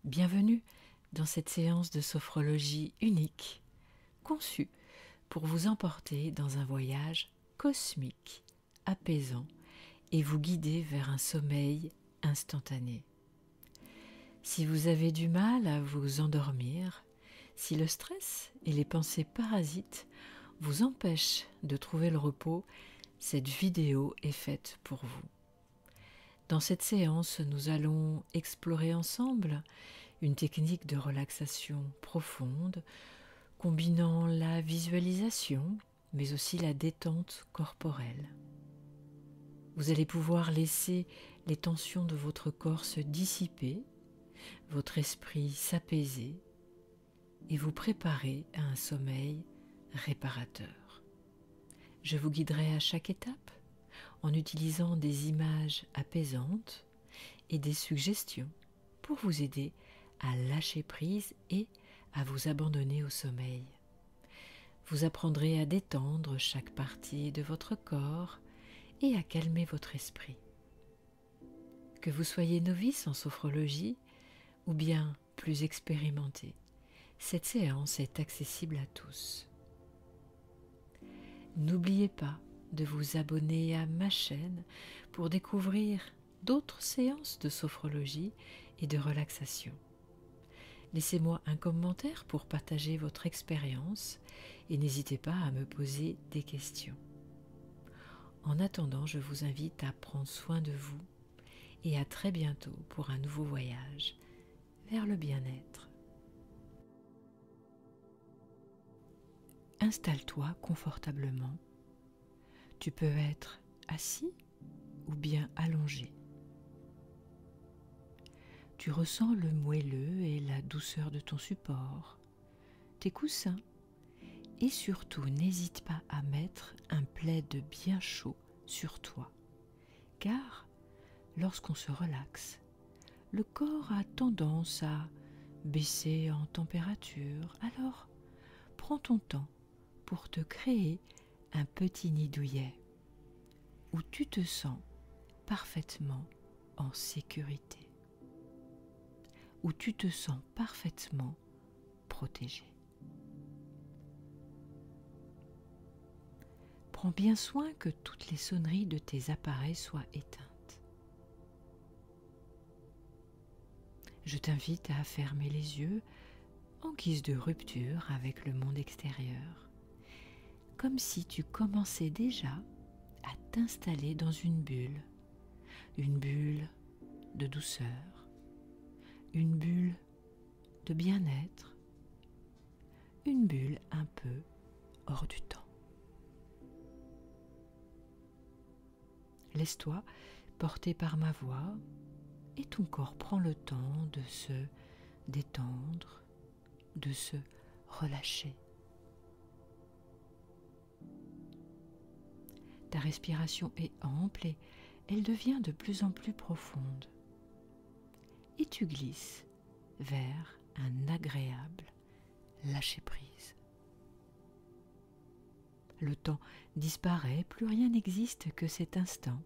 Bienvenue dans cette séance de sophrologie unique, conçue pour vous emporter dans un voyage cosmique, apaisant et vous guider vers un sommeil instantané. Si vous avez du mal à vous endormir, si le stress et les pensées parasites vous empêchent de trouver le repos, cette vidéo est faite pour vous. Dans cette séance, nous allons explorer ensemble une technique de relaxation profonde, combinant la visualisation, mais aussi la détente corporelle. Vous allez pouvoir laisser les tensions de votre corps se dissiper, votre esprit s'apaiser et vous préparer à un sommeil réparateur. Je vous guiderai à chaque étape en utilisant des images apaisantes et des suggestions pour vous aider à lâcher prise et à vous abandonner au sommeil. Vous apprendrez à détendre chaque partie de votre corps et à calmer votre esprit. Que vous soyez novice en sophrologie ou bien plus expérimenté, cette séance est accessible à tous. N'oubliez pas de vous abonner à ma chaîne pour découvrir d'autres séances de sophrologie et de relaxation. Laissez-moi un commentaire pour partager votre expérience et n'hésitez pas à me poser des questions. En attendant, je vous invite à prendre soin de vous et à très bientôt pour un nouveau voyage vers le bien-être. Installe-toi confortablement. Tu peux être assis ou bien allongé. Tu ressens le moelleux et la douceur de ton support, tes coussins, et surtout n'hésite pas à mettre un plaid bien chaud sur toi, car lorsqu'on se relaxe, le corps a tendance à baisser en température, alors prends ton temps pour te créer un petit nid douillet où tu te sens parfaitement en sécurité, où tu te sens parfaitement protégé. Prends bien soin que toutes les sonneries de tes appareils soient éteintes. Je t'invite à fermer les yeux en guise de rupture avec le monde extérieur, comme si tu commençais déjà à t'installer dans une bulle de douceur, une bulle de bien-être, une bulle un peu hors du temps. Laisse-toi porter par ma voix et ton corps prend le temps de se détendre, de se relâcher. Ta respiration est ample et elle devient de plus en plus profonde. Et tu glisses vers un agréable lâcher-prise. Le temps disparaît, plus rien n'existe que cet instant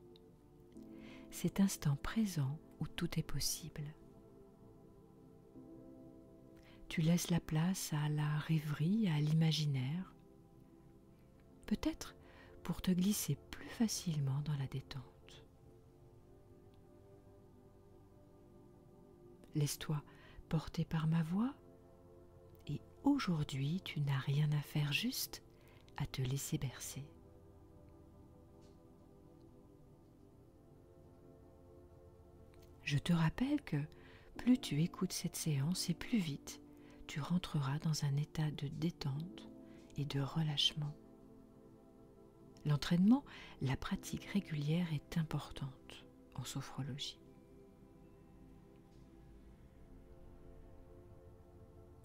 présent où tout est possible. Tu laisses la place à la rêverie, à l'imaginaire, peut-être pour te glisser plus facilement dans la détente. Laisse-toi porter par ma voix et aujourd'hui tu n'as rien à faire, juste à te laisser bercer. Je te rappelle que plus tu écoutes cette séance et plus vite tu rentreras dans un état de détente et de relâchement. L'entraînement, la pratique régulière est importante en sophrologie.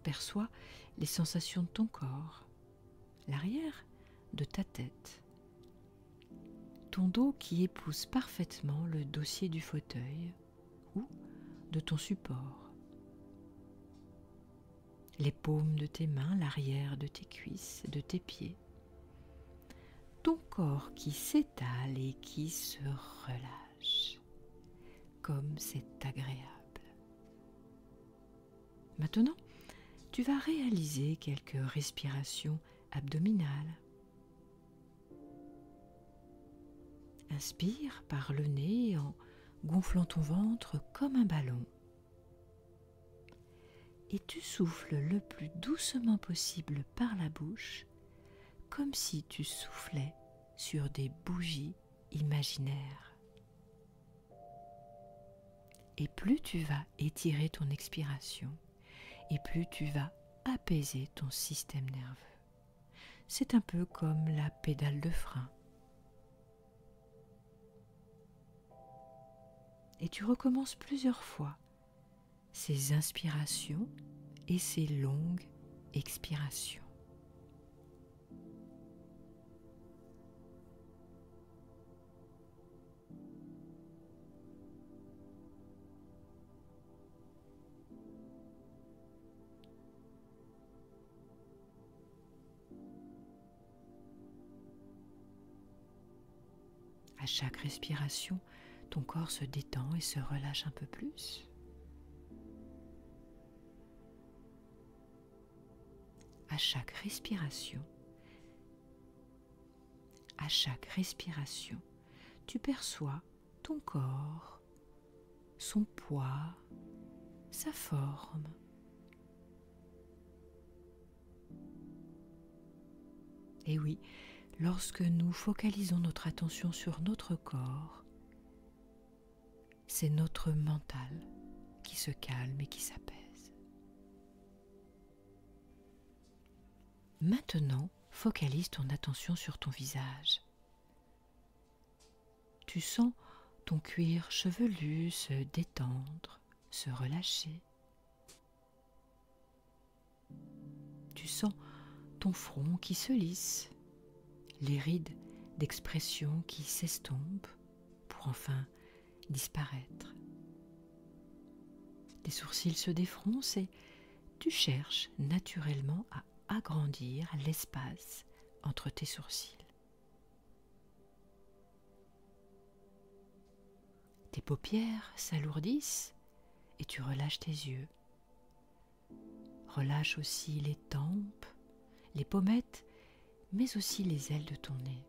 Perçois les sensations de ton corps, l'arrière de ta tête, ton dos qui épouse parfaitement le dossier du fauteuil ou de ton support, les paumes de tes mains, l'arrière de tes cuisses, de tes pieds, ton corps qui s'étale et qui se relâche, comme c'est agréable. Maintenant, tu vas réaliser quelques respirations abdominales. Inspire par le nez en gonflant ton ventre comme un ballon. Et tu souffles le plus doucement possible par la bouche, comme si tu soufflais sur des bougies imaginaires. Et plus tu vas étirer ton expiration, et plus tu vas apaiser ton système nerveux. C'est un peu comme la pédale de frein. Et tu recommences plusieurs fois ces inspirations et ces longues expirations. À chaque respiration, ton corps se détend et se relâche un peu plus. À chaque respiration, tu perçois ton corps, son poids, sa forme. Et oui, lorsque nous focalisons notre attention sur notre corps, c'est notre mental qui se calme et qui s'apaise. Maintenant, focalise ton attention sur ton visage. Tu sens ton cuir chevelu se détendre, se relâcher. Tu sens ton front qui se lisse, les rides d'expression qui s'estompent pour enfin disparaître. Les sourcils se défroncent et tu cherches naturellement à agrandir l'espace entre tes sourcils. Tes paupières s'alourdissent et tu relâches tes yeux. Relâche aussi les tempes, les pommettes, mais aussi les ailes de ton nez.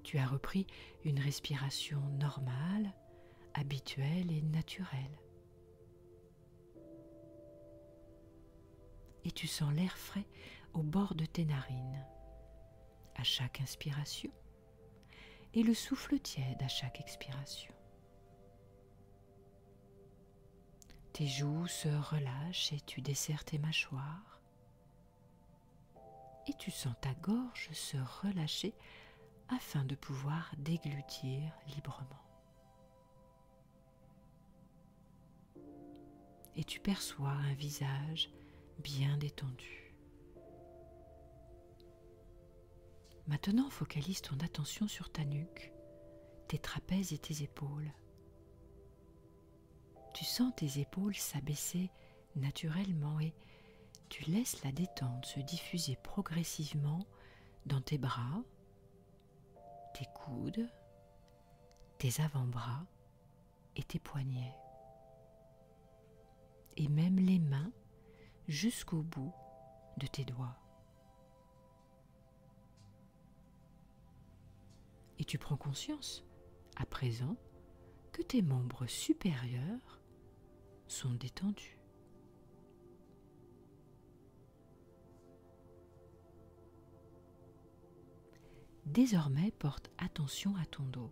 Tu as repris une respiration normale, habituelle et naturelle. Et tu sens l'air frais au bord de tes narines à chaque inspiration et le souffle tiède à chaque expiration. Tes joues se relâchent et tu desserres tes mâchoires. Et tu sens ta gorge se relâcher afin de pouvoir déglutir librement. Et tu perçois un visage bien détendu. Maintenant, focalise ton attention sur ta nuque, tes trapèzes et tes épaules. Tu sens tes épaules s'abaisser naturellement et tu laisses la détente se diffuser progressivement dans tes bras, tes coudes, tes avant-bras et tes poignets. Et même les mains jusqu'au bout de tes doigts. Et tu prends conscience, à présent, que tes membres supérieurs sont détendus. Désormais, porte attention à ton dos.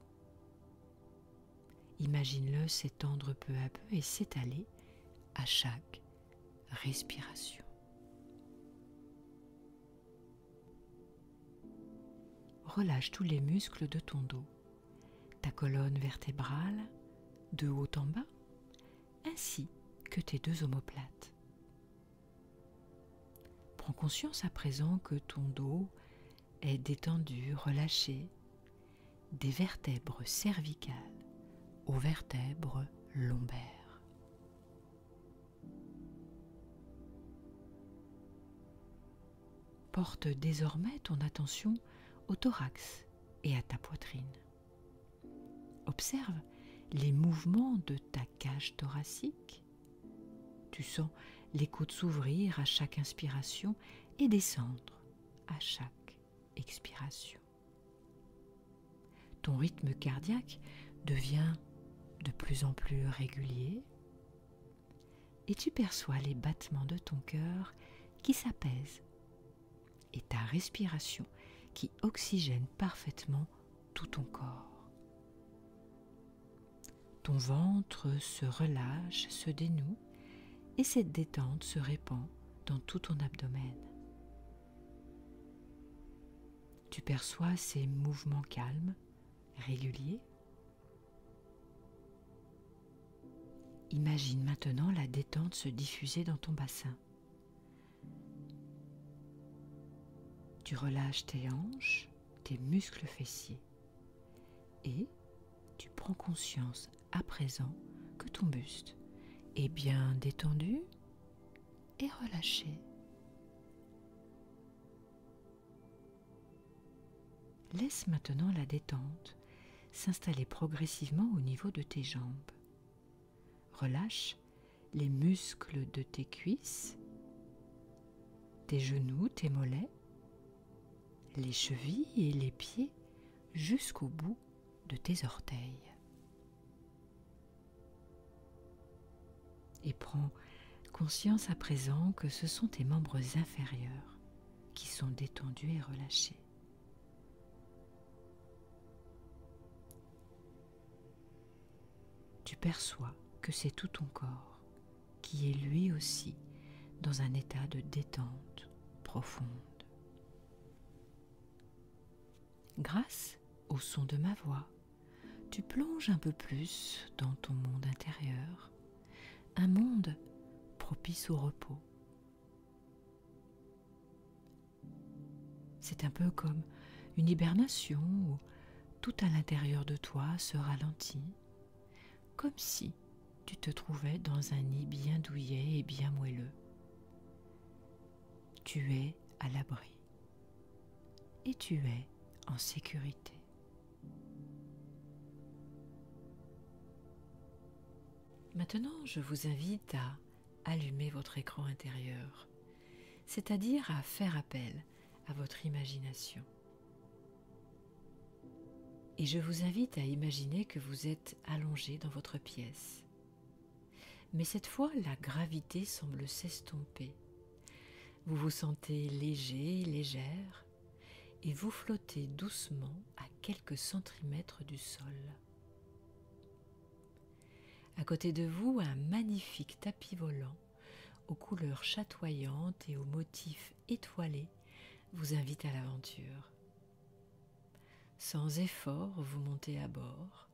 Imagine-le s'étendre peu à peu et s'étaler à chaque respiration. Relâche tous les muscles de ton dos, ta colonne vertébrale, de haut en bas, ainsi que tes deux omoplates. Prends conscience à présent que ton dos est détendu, relâché, des vertèbres cervicales aux vertèbres lombaires. Porte désormais ton attention au thorax et à ta poitrine. Observe les mouvements de ta cage thoracique. Tu sens les côtes s'ouvrir à chaque inspiration et descendre à chaque expiration. Ton rythme cardiaque devient de plus en plus régulier et tu perçois les battements de ton cœur qui s'apaisent et ta respiration qui oxygène parfaitement tout ton corps. Ton ventre se relâche, se dénoue et cette détente se répand dans tout ton abdomen. Tu perçois ces mouvements calmes, réguliers. Imagine maintenant la détente se diffuser dans ton bassin. Tu relâches tes hanches, tes muscles fessiers et tu prends conscience à présent que ton buste est bien détendu et relâché. Laisse maintenant la détente s'installer progressivement au niveau de tes jambes. Relâche les muscles de tes cuisses, tes genoux, tes mollets, les chevilles et les pieds jusqu'au bout de tes orteils. Et prends conscience à présent que ce sont tes membres inférieurs qui sont détendus et relâchés. Tu perçois que c'est tout ton corps qui est lui aussi dans un état de détente profonde. Grâce au son de ma voix, tu plonges un peu plus dans ton monde intérieur, un monde propice au repos. C'est un peu comme une hibernation où tout à l'intérieur de toi se ralentit, comme si tu te trouvais dans un nid bien douillet et bien moelleux. Tu es à l'abri et tu es en sécurité. Maintenant, je vous invite à allumer votre écran intérieur, c'est-à-dire à faire appel à votre imagination. Et je vous invite à imaginer que vous êtes allongé dans votre pièce. Mais cette fois, la gravité semble s'estomper. Vous vous sentez léger, légère, et vous flottez doucement à quelques centimètres du sol. À côté de vous, un magnifique tapis volant aux couleurs chatoyantes et aux motifs étoilés vous invite à l'aventure. Sans effort, vous montez à bord.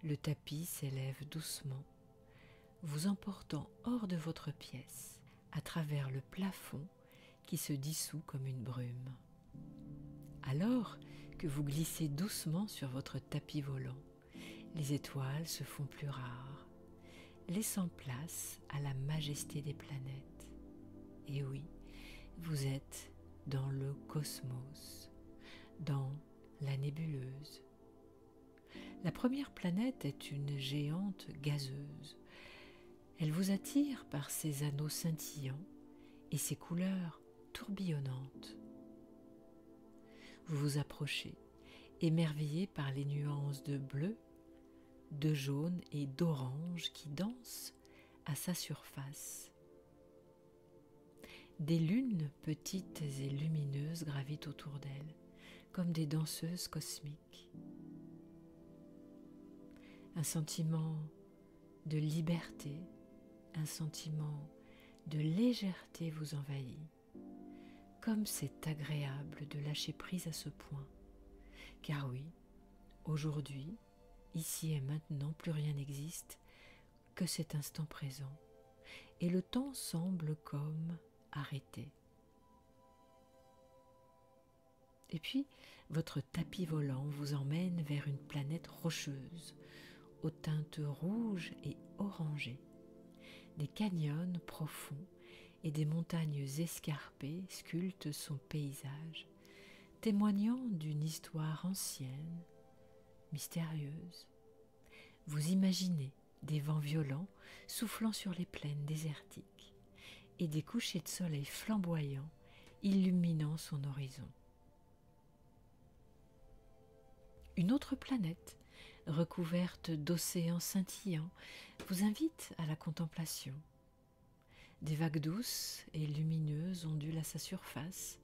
Le tapis s'élève doucement, vous emportant hors de votre pièce, à travers le plafond qui se dissout comme une brume. Alors que vous glissez doucement sur votre tapis volant, les étoiles se font plus rares, laissant place à la majesté des planètes. Et oui, vous êtes dans le cosmos, dans la nébuleuse. La première planète est une géante gazeuse. Elle vous attire par ses anneaux scintillants et ses couleurs tourbillonnantes. Vous vous approchez, émerveillé par les nuances de bleu, de jaune et d'orange qui dansent à sa surface. Des lunes petites et lumineuses gravitent autour d'elle, comme des danseuses cosmiques. Un sentiment de liberté, un sentiment de légèreté vous envahit. Comme c'est agréable de lâcher prise à ce point. Car oui, aujourd'hui, ici et maintenant, plus rien n'existe que cet instant présent. Et le temps semble comme arrêté. Et puis, votre tapis volant vous emmène vers une planète rocheuse, aux teintes rouges et orangées. Des canyons profonds et des montagnes escarpées sculptent son paysage, témoignant d'une histoire ancienne, mystérieuse. Vous imaginez des vents violents soufflant sur les plaines désertiques et des couchers de soleil flamboyants illuminant son horizon. Une autre planète, recouverte d'océans scintillants, vous invite à la contemplation. Des vagues douces et lumineuses ondulent à sa surface,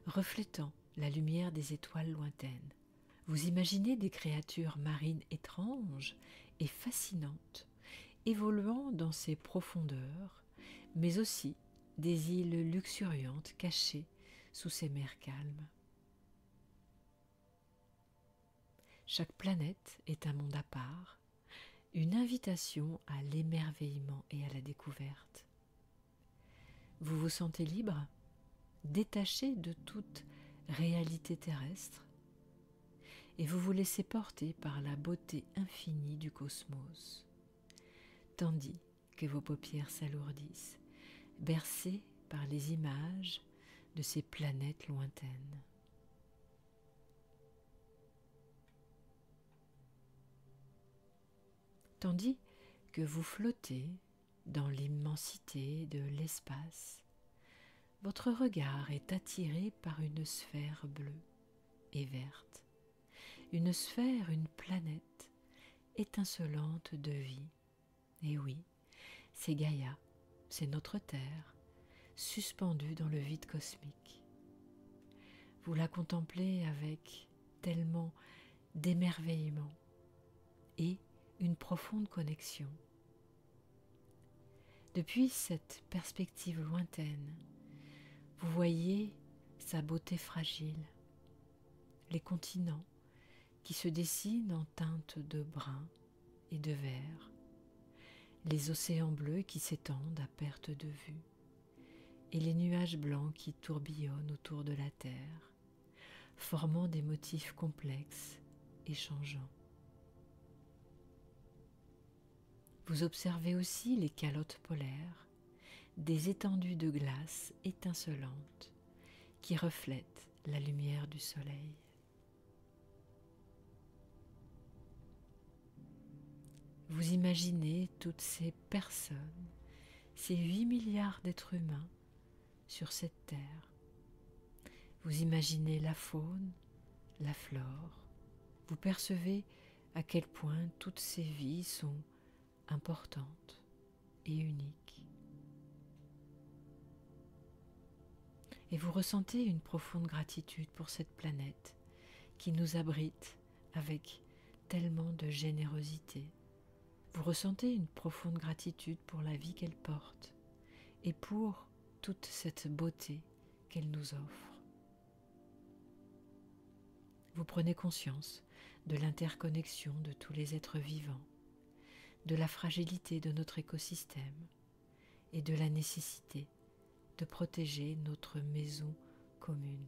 reflétant la lumière des étoiles lointaines. Vous imaginez des créatures marines étranges et fascinantes, évoluant dans ces profondeurs, mais aussi des îles luxuriantes cachées sous ces mers calmes. Chaque planète est un monde à part, une invitation à l'émerveillement et à la découverte. Vous vous sentez libre, détaché de toute réalité terrestre, et vous vous laissez porter par la beauté infinie du cosmos, tandis que vos paupières s'alourdissent, bercées par les images de ces planètes lointaines. Tandis que vous flottez dans l'immensité de l'espace, votre regard est attiré par une sphère bleue et verte, une sphère, une planète étincelante de vie. Et oui, c'est Gaïa, c'est notre Terre, suspendue dans le vide cosmique. Vous la contemplez avec tellement d'émerveillement et une profonde connexion. Depuis cette perspective lointaine, vous voyez sa beauté fragile, les continents qui se dessinent en teintes de brun et de vert, les océans bleus qui s'étendent à perte de vue, et les nuages blancs qui tourbillonnent autour de la Terre, formant des motifs complexes et changeants. Vous observez aussi les calottes polaires, des étendues de glace étincelantes qui reflètent la lumière du soleil. Vous imaginez toutes ces personnes, ces 8 milliards d'êtres humains sur cette terre. Vous imaginez la faune, la flore. Vous percevez à quel point toutes ces vies sont importantes et uniques. Et vous ressentez une profonde gratitude pour cette planète qui nous abrite avec tellement de générosité. Vous ressentez une profonde gratitude pour la vie qu'elle porte et pour toute cette beauté qu'elle nous offre. Vous prenez conscience de l'interconnexion de tous les êtres vivants, de la fragilité de notre écosystème et de la nécessité de protéger notre maison commune.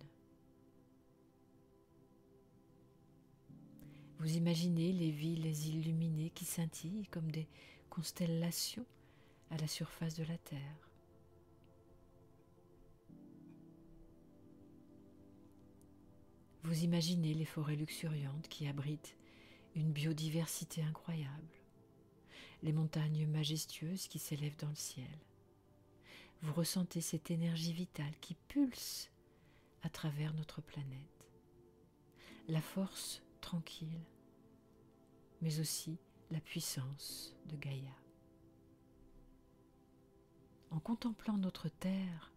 Vous imaginez les villes illuminées qui scintillent comme des constellations à la surface de la Terre. Vous imaginez les forêts luxuriantes qui abritent une biodiversité incroyable, les montagnes majestueuses qui s'élèvent dans le ciel. Vous ressentez cette énergie vitale qui pulse à travers notre planète, la force tranquille, mais aussi la puissance de Gaïa. En contemplant notre Terre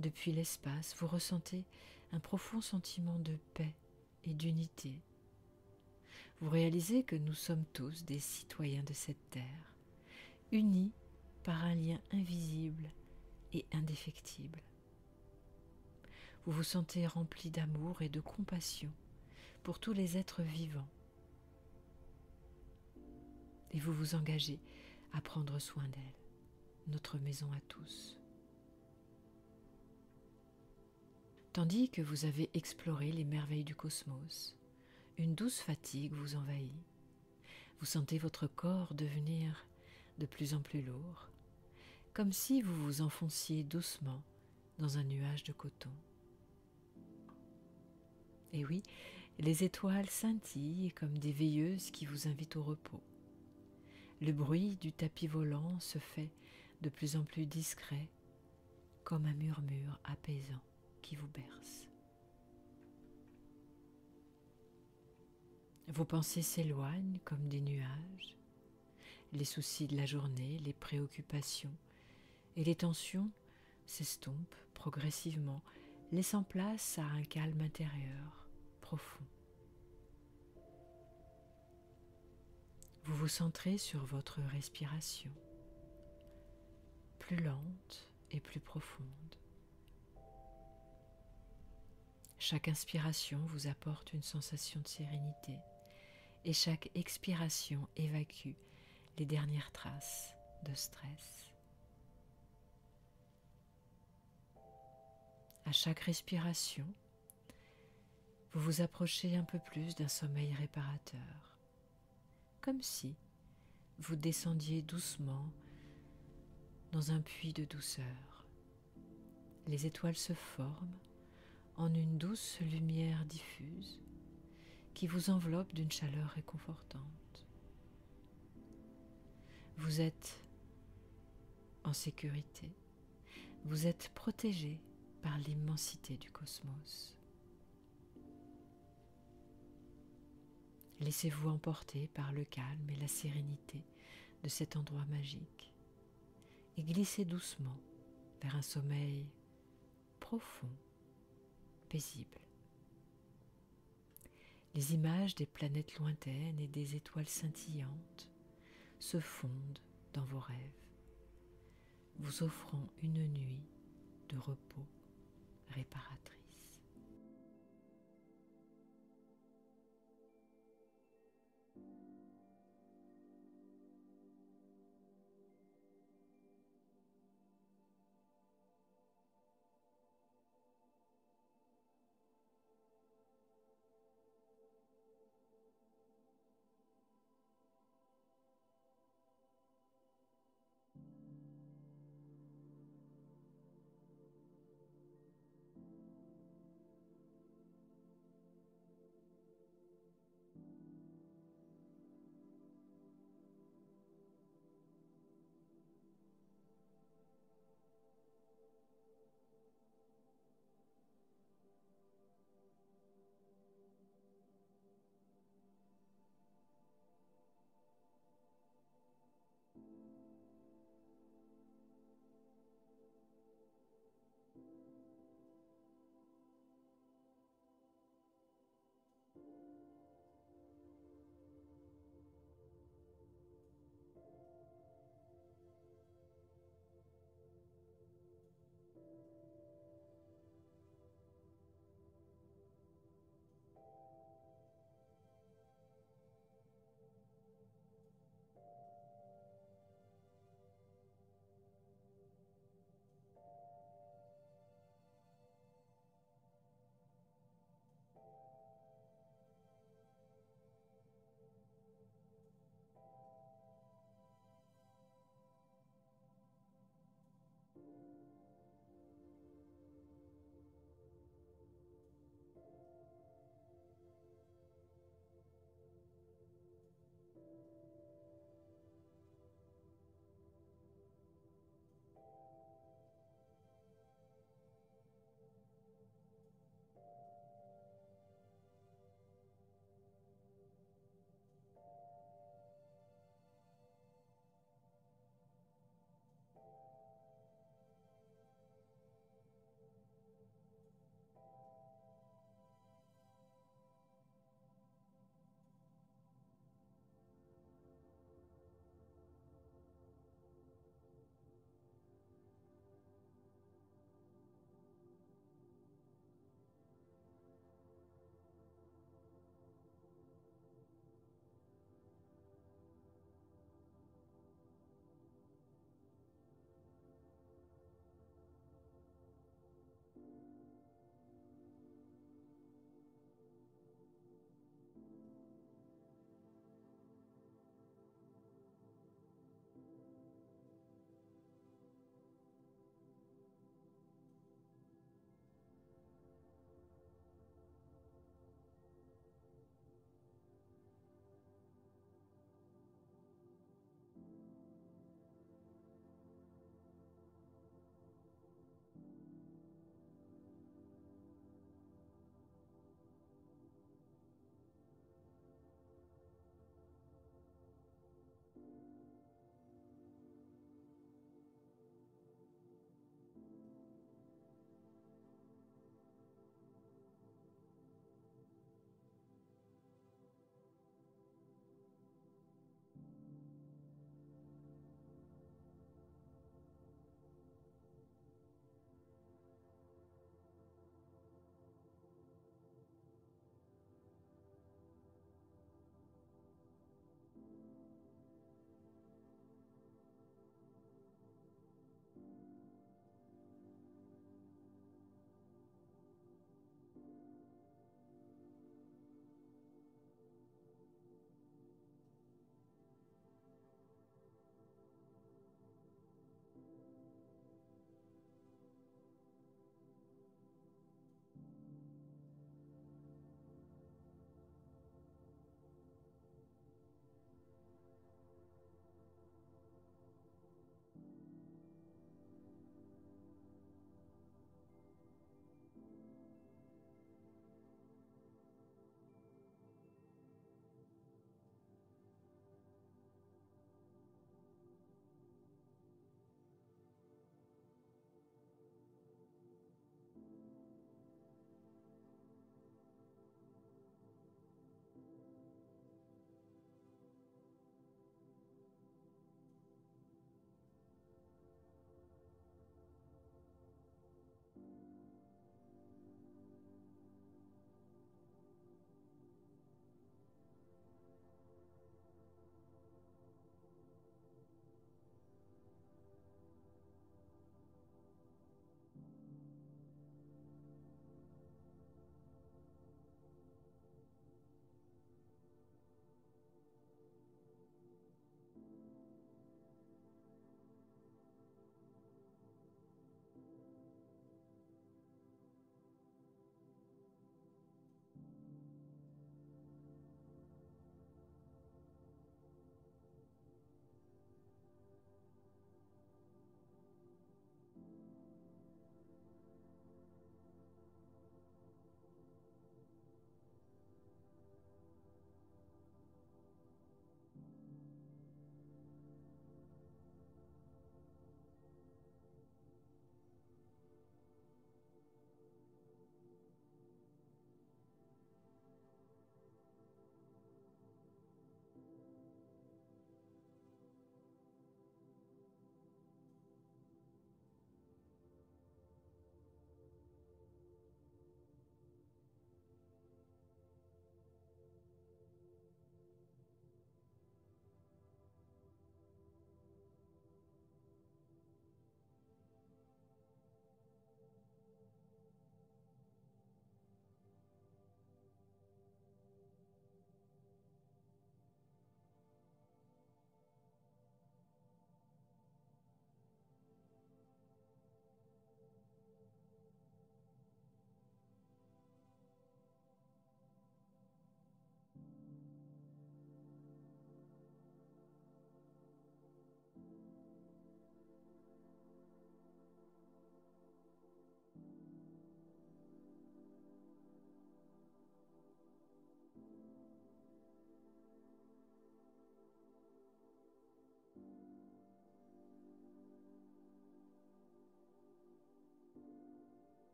depuis l'espace, vous ressentez un profond sentiment de paix et d'unité. Vous réalisez que nous sommes tous des citoyens de cette terre, unis par un lien invisible et indéfectible. Vous vous sentez rempli d'amour et de compassion pour tous les êtres vivants. Et vous vous engagez à prendre soin d'elle, notre maison à tous. Tandis que vous avez exploré les merveilles du cosmos, une douce fatigue vous envahit. Vous sentez votre corps devenir de plus en plus lourd, comme si vous vous enfonciez doucement dans un nuage de coton. Et oui, Les étoiles scintillent comme des veilleuses qui vous invitent au repos. Le bruit du tapis volant se fait de plus en plus discret, comme un murmure apaisant qui vous berce. Vos pensées s'éloignent comme des nuages. Les soucis de la journée, les préoccupations et les tensions s'estompent progressivement, laissant place à un calme intérieur profond. Vous vous centrez sur votre respiration, plus lente et plus profonde. Chaque inspiration vous apporte une sensation de sérénité et chaque expiration évacue les dernières traces de stress. À chaque respiration, vous vous approchez un peu plus d'un sommeil réparateur, comme si vous descendiez doucement dans un puits de douceur. Les étoiles se forment en une douce lumière diffuse qui vous enveloppe d'une chaleur réconfortante. Vous êtes en sécurité, vous êtes protégé par l'immensité du cosmos. Laissez-vous emporter par le calme et la sérénité de cet endroit magique et glissez doucement vers un sommeil profond, paisible. Les images des planètes lointaines et des étoiles scintillantes se fondent dans vos rêves, vous offrant une nuit de repos réparatrice.